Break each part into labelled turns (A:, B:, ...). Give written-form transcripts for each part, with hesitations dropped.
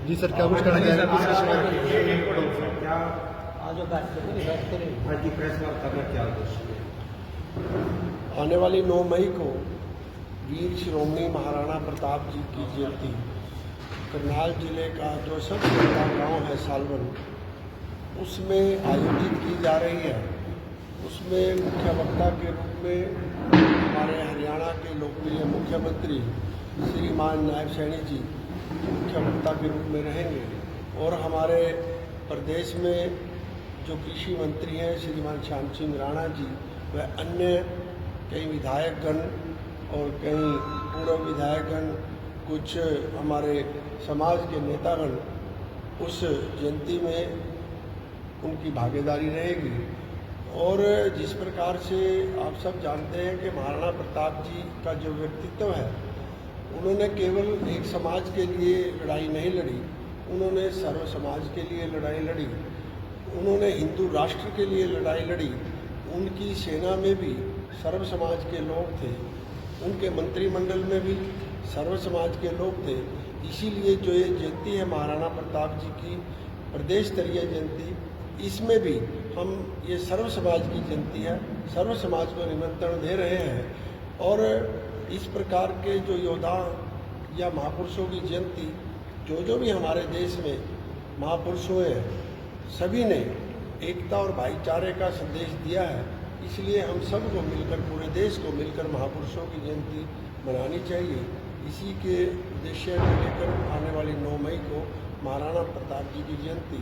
A: जी sir, क्या कुछ कहना चाहेंगे?
B: क्या आज की प्रेस वार्ता का क्या उद्देश्य है?
C: आने वाली 9 मई को वीर शिरोमणि महाराणा प्रताप जी की जयंती करनाल जिले का जो सबसे बड़ा गांव है सालवन, उसमें आयोजित की जा रही है। उसमें मुख्य वक्ता के रूप में हमारे हरियाणा के लोकप्रिय मुख्यमंत्री श्रीमान नायब सैनी जी मुख्य वक्ता के रूप में रहेंगे और हमारे प्रदेश में जो कृषि मंत्री हैं श्रीमान श्याम सिंह राणा जी व अन्य कई विधायकगण और कई पूर्व विधायकगण, कुछ हमारे समाज के नेतागण उस जयंती में उनकी भागीदारी रहेगी। और जिस प्रकार से आप सब जानते हैं कि महाराणा प्रताप जी का जो व्यक्तित्व है, उन्होंने केवल एक समाज के लिए लड़ाई नहीं लड़ी, उन्होंने सर्व समाज के लिए लड़ाई लड़ी, उन्होंने हिंदू राष्ट्र के लिए लड़ाई लड़ी। उनकी सेना में भी सर्व समाज के लोग थे, उनके मंत्रिमंडल में भी सर्व समाज के लोग थे। इसीलिए जो ये जयंती है महाराणा प्रताप जी की प्रदेश स्तरीय जयंती, इसमें भी हम ये सर्व समाज की जयंती है, सर्व समाज को निमंत्रण दे रहे हैं। और इस प्रकार के जो योद्धा या महापुरुषों की जयंती जो भी हमारे देश में महापुरुष हुए हैं, सभी ने एकता और भाईचारे का संदेश दिया है। इसलिए हम सबको मिलकर, पूरे देश को मिलकर महापुरुषों की जयंती मनानी चाहिए। इसी के उद्देश्य को लेकर आने वाली 9 मई को महाराणा प्रताप जी की जयंती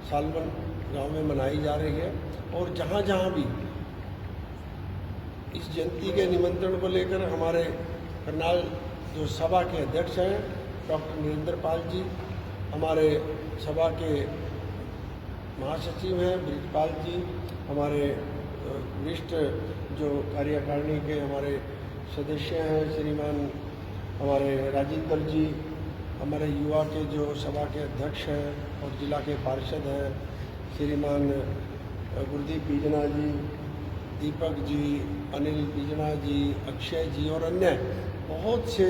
C: सालवन गांव में मनाई जा रही है। और जहां जहां भी इस जयंती के निमंत्रण को लेकर हमारे करनाल जो सभा के अध्यक्ष हैं डॉक्टर नरेंद्र पाल जी, हमारे सभा के महासचिव हैं ब्रिजपाल जी, हमारे वरिष्ठ जो कार्यकारिणी के हमारे सदस्य हैं श्रीमान हमारे राजेंद्र जी, हमारे युवा के जो सभा के अध्यक्ष हैं और जिला के पार्षद हैं श्रीमान गुरदीप बीजना जी, दीपक जी, अनिल बीजना जी, अक्षय जी और अन्य बहुत से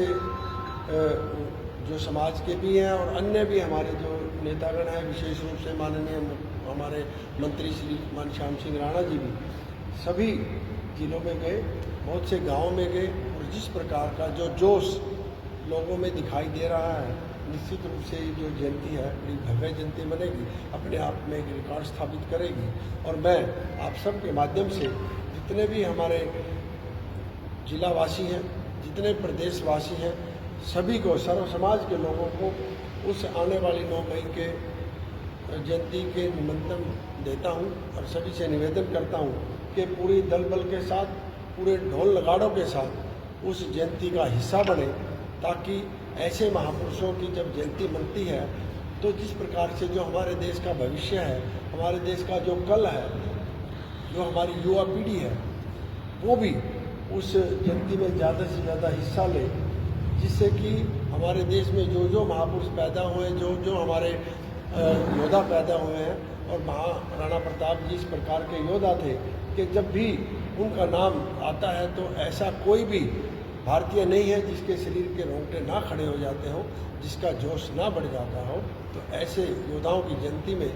C: जो समाज के भी हैं और अन्य भी हमारे जो नेतागण हैं, विशेष रूप से माननीय हमारे मंत्री श्रीमान श्याम सिंह राणा जी भी सभी जिलों में गए, बहुत से गांवों में गए। और जिस प्रकार का जो जोश लोगों में दिखाई दे रहा है, निश्चित रूप से जो जयंती है बड़ी भव्य जयंती बनेगी, अपने आप में एक रिकॉर्ड स्थापित करेगी। और मैं आप सब के माध्यम से जितने भी हमारे जिलावासी हैं, जितने प्रदेशवासी हैं, सभी को, सर्व समाज के लोगों को उस आने वाली 9 मई के जयंती के निमंत्रण देता हूं और सभी से निवेदन करता हूं कि पूरी दल बल के साथ, पूरे ढोल नगाड़ों के साथ उस जयंती का हिस्सा बने, ताकि ऐसे महापुरुषों की जब जयंती मनती है तो जिस प्रकार से जो हमारे देश का भविष्य है, हमारे देश का जो कल है, जो हमारी युवा पीढ़ी है, वो भी उस जयंती में ज़्यादा से ज़्यादा हिस्सा ले, जिससे कि हमारे देश में जो महापुरुष पैदा हुए, जो हमारे योद्धा पैदा हुए हैं। और महाराणा प्रताप जी इस प्रकार के योद्धा थे कि जब भी उनका नाम आता है तो ऐसा कोई भी भारतीय नहीं है जिसके शरीर के रोंगटे ना खड़े हो जाते हों, जिसका जोश ना बढ़ जाता हो। तो ऐसे योद्धाओं की जयंती में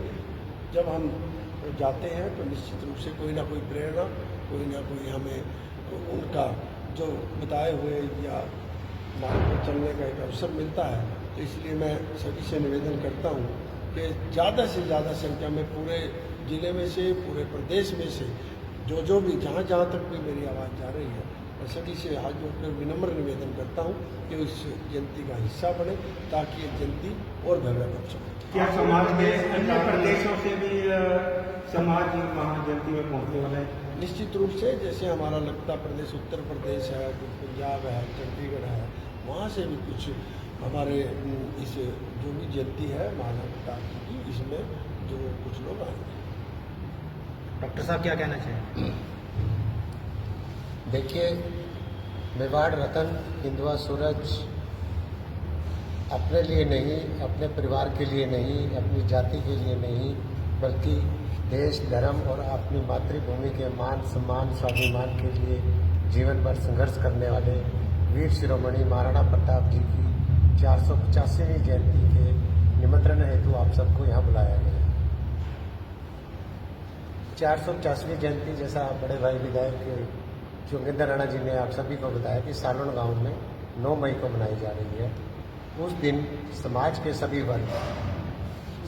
C: जब हम जाते हैं तो निश्चित रूप से कोई ना कोई प्रेरणा, कोई ना कोई हमें उनका जो बताए हुए या मार्ग पर चलने का एक अवसर मिलता है। तो इसलिए मैं सभी से निवेदन करता हूँ कि ज़्यादा से ज़्यादा संख्या में पूरे ज़िले में से, पूरे प्रदेश में से जो भी जहाँ तक भी मेरी आवाज़ जा रही है, मैं सभी से हाथ जोड़कर विनम्र निवेदन करता हूँ कि उस जयंती का हिस्सा बने, ताकि ये जयंती और भव्य बन सके।
B: क्या समाज के अन्य प्रदेशों से भी समाज महाजयंती में पहुँचने वाले हैं?
C: निश्चित रूप से, जैसे हमारा लगता प्रदेश उत्तर प्रदेश है, कुछ पंजाब है, चंडीगढ़ है, वहाँ से भी कुछ हमारे इस जो भी जयंती है महाराणा प्रताप जी की, इसमें जो कुछ लोग आएंगे।
A: डॉक्टर साहब क्या कहना चाहिए?
D: देखिए, मेवाड़ रतन हिंदुआ सूरज अपने लिए नहीं, अपने परिवार के लिए नहीं, अपनी जाति के लिए नहीं, बल्कि देश, धर्म और अपनी मातृभूमि के मान सम्मान, स्वाभिमान के लिए जीवन भर संघर्ष करने वाले वीर शिरोमणि महाराणा प्रताप जी की 485वीं जयंती के निमंत्रण हेतु आप सबको यहाँ बुलाया गया। 450वीं जयंती, जैसा बड़े भाई विधायक जोगिंदर राणा जी ने आप सभी को बताया कि सालोन गांव में 9 मई को मनाई जा रही है। उस दिन समाज के सभी वर्ग,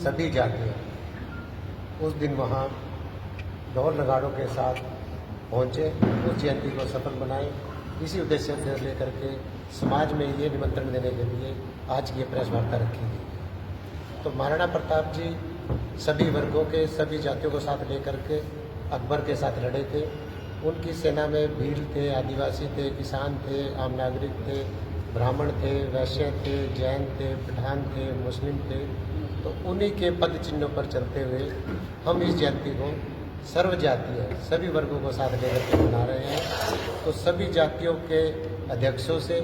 D: सभी जातियाँ उस दिन वहाँ ढोल नगाड़ों के साथ पहुँचे, उस जयंती को सफल बनाए। इसी उद्देश्य से लेकर के समाज में ये निमंत्रण देने के लिए आज की प्रेस वार्ता रखी गई। तो महाराणा प्रताप जी सभी वर्गों के, सभी जातियों को साथ लेकर के अकबर के साथ लड़े थे। उनकी सेना में भील थे, आदिवासी थे, किसान थे, आम नागरिक थे, ब्राह्मण थे, वैश्य थे, जैन थे, पठान थे, मुस्लिम थे। तो उन्हीं के पद चिन्हों पर चलते हुए हम इस जयंती को सर्व जातीय सभी वर्गों को साथ लेकर के मना रहे हैं। तो सभी जातियों के अध्यक्षों से,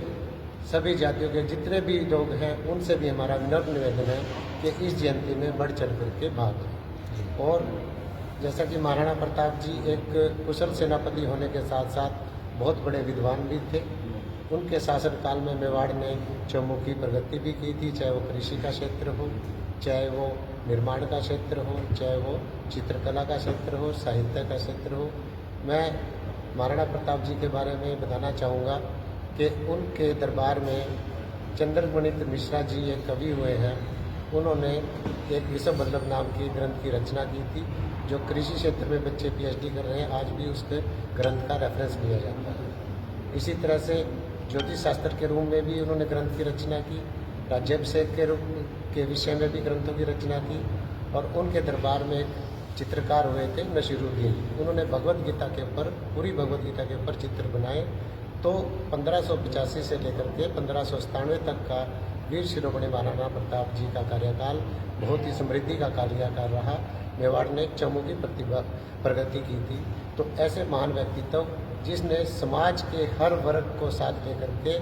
D: सभी जातियों के जितने भी लोग हैं, उनसे भी हमारा विनम्र निवेदन है कि इस जयंती में बढ़ चढ़ करके भाग लें। और जैसा कि महाराणा प्रताप जी एक कुशल सेनापति होने के साथ साथ बहुत बड़े विद्वान भी थे। उनके शासनकाल में मेवाड़ ने चौमुखी प्रगति भी की थी, चाहे वो कृषि का क्षेत्र हो, चाहे वो निर्माण का क्षेत्र हो, चाहे वो चित्रकला का क्षेत्र हो, साहित्य का क्षेत्र हो। मैं महाराणा प्रताप जी के बारे में बताना चाहूँगा कि उनके दरबार में चंद्रमणित मिश्रा जी एक कवि हुए हैं। उन्होंने एक विश्व वल्लभ नाम की ग्रंथ की रचना की थी, जो कृषि क्षेत्र में बच्चे PhD कर रहे हैं, आज भी उसके ग्रंथ का रेफरेंस लिया जाता है। इसी तरह से ज्योतिष शास्त्र के रूप में भी उन्होंने ग्रंथ की रचना की, राज्याभिषेक के रूप के विषय में भी ग्रंथों की रचना की। और उनके दरबार में एक चित्रकार हुए थे नसीरुद्दीन, उन्होंने भगवत गीता के ऊपर, पूरी भगवत गीता के ऊपर चित्र बनाए। तो 1585 से लेकर के 1597 तक का वीर शिरोमणि महाराणा प्रताप जी का कार्यकाल बहुत ही समृद्धि का कार्यकाल रहा। मेवाड़ ने चौमुखी प्रगति की थी। तो ऐसे महान व्यक्तित्व जिसने समाज के हर वर्ग को साथ लेकर के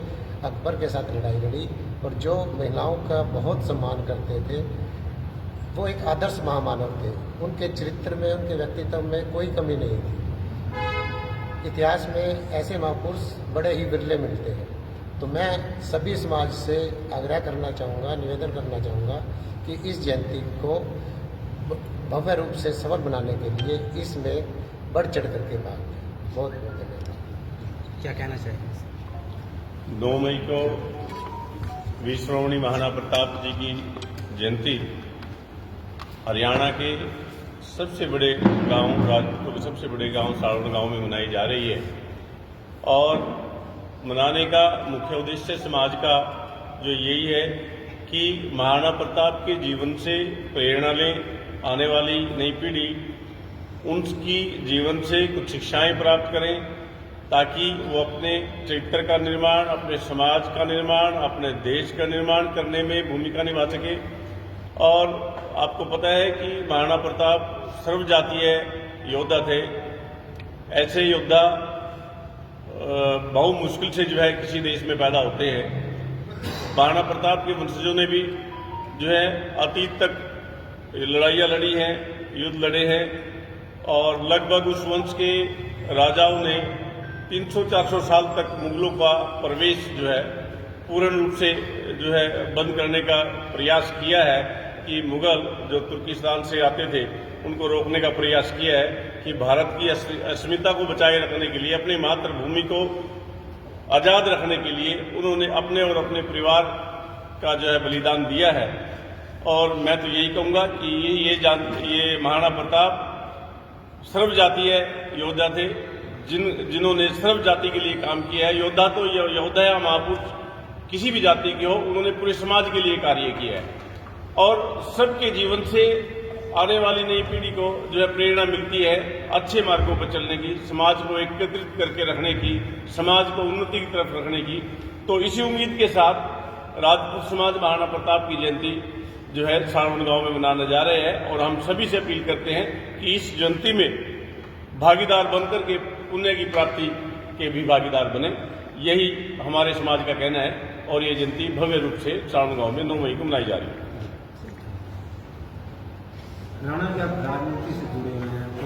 D: अकबर के साथ लड़ाई लड़ी और जो महिलाओं का बहुत सम्मान करते थे, वो एक आदर्श महामानव थे। उनके चरित्र में, उनके व्यक्तित्व में कोई कमी नहीं थी। इतिहास में ऐसे महापुरुष बड़े ही विरले मिलते हैं। तो मैं सभी समाज से आग्रह करना चाहूँगा, निवेदन करना चाहूँगा कि इस जयंती को भव्य रूप से सफल बनाने के लिए इसमें बढ़ चढ़ करके भाग लें। बहुत बहुत धन्यवाद।
A: क्या कहना चाहिए?
B: 9 मई को वीर शिरोमणि महाराणा प्रताप जी की जयंती हरियाणा के सबसे बड़े गांव, राजपूतों के सबसे बड़े गांव सालोन गांव में मनाई जा रही है। और मनाने का मुख्य उद्देश्य समाज का जो यही है कि महाराणा प्रताप के जीवन से प्रेरणा लें, आने वाली नई पीढ़ी उनकी जीवन से कुछ शिक्षाएं प्राप्त करें, ताकि वो अपने चरित्र का निर्माण, अपने समाज का निर्माण, अपने देश का निर्माण करने में भूमिका निभा सके। और आपको पता है कि महाराणा प्रताप सर्वजातीय योद्धा थे। ऐसे योद्धा बहुत मुश्किल से जो है किसी देश में पैदा होते हैं। महाराणा प्रताप के वंशजों ने भी जो है अतीत तक लड़ाइयाँ लड़ी हैं, युद्ध लड़े हैं। और लगभग उस वंश के राजाओं ने 300-400 साल तक मुगलों का प्रवेश जो है पूर्ण रूप से जो है बंद करने का प्रयास किया है, कि मुगल जो तुर्किस्तान से आते थे उनको रोकने का प्रयास किया है, कि भारत की अस्मिता को बचाए रखने के लिए, अपनी मातृभूमि को आज़ाद रखने के लिए उन्होंने अपने और अपने परिवार का जो है बलिदान दिया है। और मैं तो यही कहूँगा कि ये महाराणा प्रताप सर्वजातीय योद्धा थे, जिन्होंने सर्व जाति के लिए काम किया है। योद्धा तो योद्धा या महापुरुष किसी भी जाति के हो, उन्होंने पूरे समाज के लिए कार्य किया है। और सबके जीवन से आने वाली नई पीढ़ी को जो है प्रेरणा मिलती है अच्छे मार्गों पर चलने की, समाज को एकत्रित करके रखने की, समाज को उन्नति की तरफ रखने की। तो इसी उम्मीद के साथ राजपूत समाज महाराणा प्रताप की जयंती जो है सालोन गांव में मनाने जा रहे हैं। और हम सभी से अपील करते हैं कि इस जयंती में भागीदार बनकर के पुण्य की प्राप्ति के भी भागीदार बने। यही हमारे समाज का कहना है। और ये जयंती भव्य रूप से सालोन गांव में 9 मई को मनाई जा रही है।
E: राणा जी, आप राजनीति से जुड़े हुए हैं, तो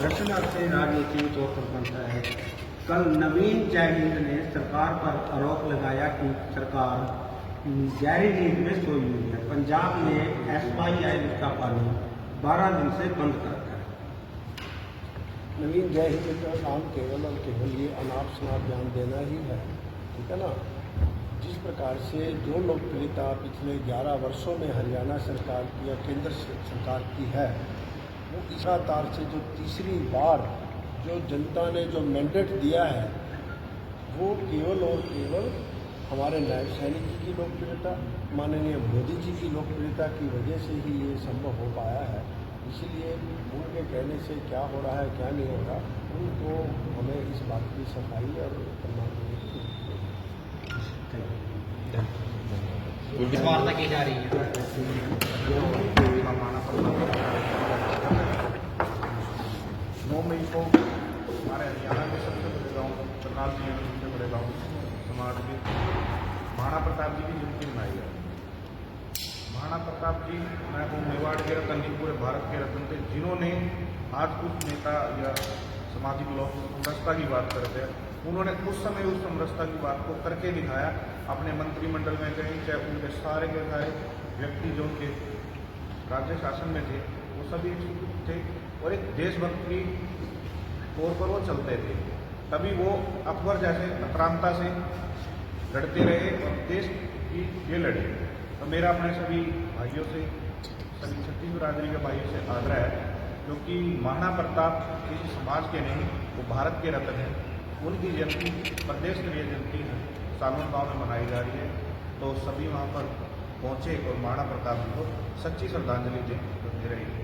E: रचना से राजनीति तौर पर बनता है। कल नवीन जयहिंद ने सरकार पर आरोप लगाया कि सरकार गहरी नींद में सोई हुई है। पंजाब में SYL का पानी 12 दिन से बंद कर रखा है।
C: नवीन जय हिंद का काम केवल और केवल ये अनाप शनाप ज्ञान देना ही है, ठीक है ना। जिस प्रकार से जो लोकप्रियता पिछले 11 वर्षों में हरियाणा सरकार की या केंद्र सरकार की है, वो इस आधार से जो तीसरी बार जो जनता ने जो मैंडेट दिया है, वो केवल और केवल हमारे नायब सैनिक जी की लोकप्रियता, माननीय मोदी जी की लोकप्रियता की वजह से ही ये संभव हो पाया है। इसीलिए उनके कहने से क्या हो रहा है क्या नहीं हो रहा, उनको हमें इस बात की सफाई और प्रमाण
A: वार्ता की जा रही है।
F: 9 मई को हमारे हरियाणा के सबसे बड़े गांव करनाल जिले में सबसे बड़े गांव समाज के महाराणा प्रताप जी की जयंती मनाई है। महाराणा प्रताप जी मैं वो मेवाड़ के रत्न नहीं, पूरे भारत के रत्न थे, जिन्होंने आज कुछ नेता या सामाजिक लोग समरसता की बात करते हैं, उन्होंने उस समय उस समरसता की बात को करके दिखाया। अपने मंत्रिमंडल में गए, चाहे उनके सारे के सारे व्यक्ति जो उनके राज्य शासन में थे, वो सभी एक थे और एक देशभक्ति तौर पर वो चलते थे। तभी वो अकबर जैसे आक्रांता से लड़ते रहे और देश की ये लड़े। तो मेरा अपने सभी भाइयों से, सभी छत्तीसगढ़ बिरादरी के भाइयों से आग्रह है, क्योंकि महाराणा प्रताप किसी समाज के नहीं, वो भारत के रत्न हैं। उनकी जयंती प्रदेश स्तरीय जयंती सालों गांव में मनाई जा रही है, तो सभी वहाँ पर पहुँचे और महाराणा प्रताप जी को सच्ची श्रद्धांजलि दे रही है।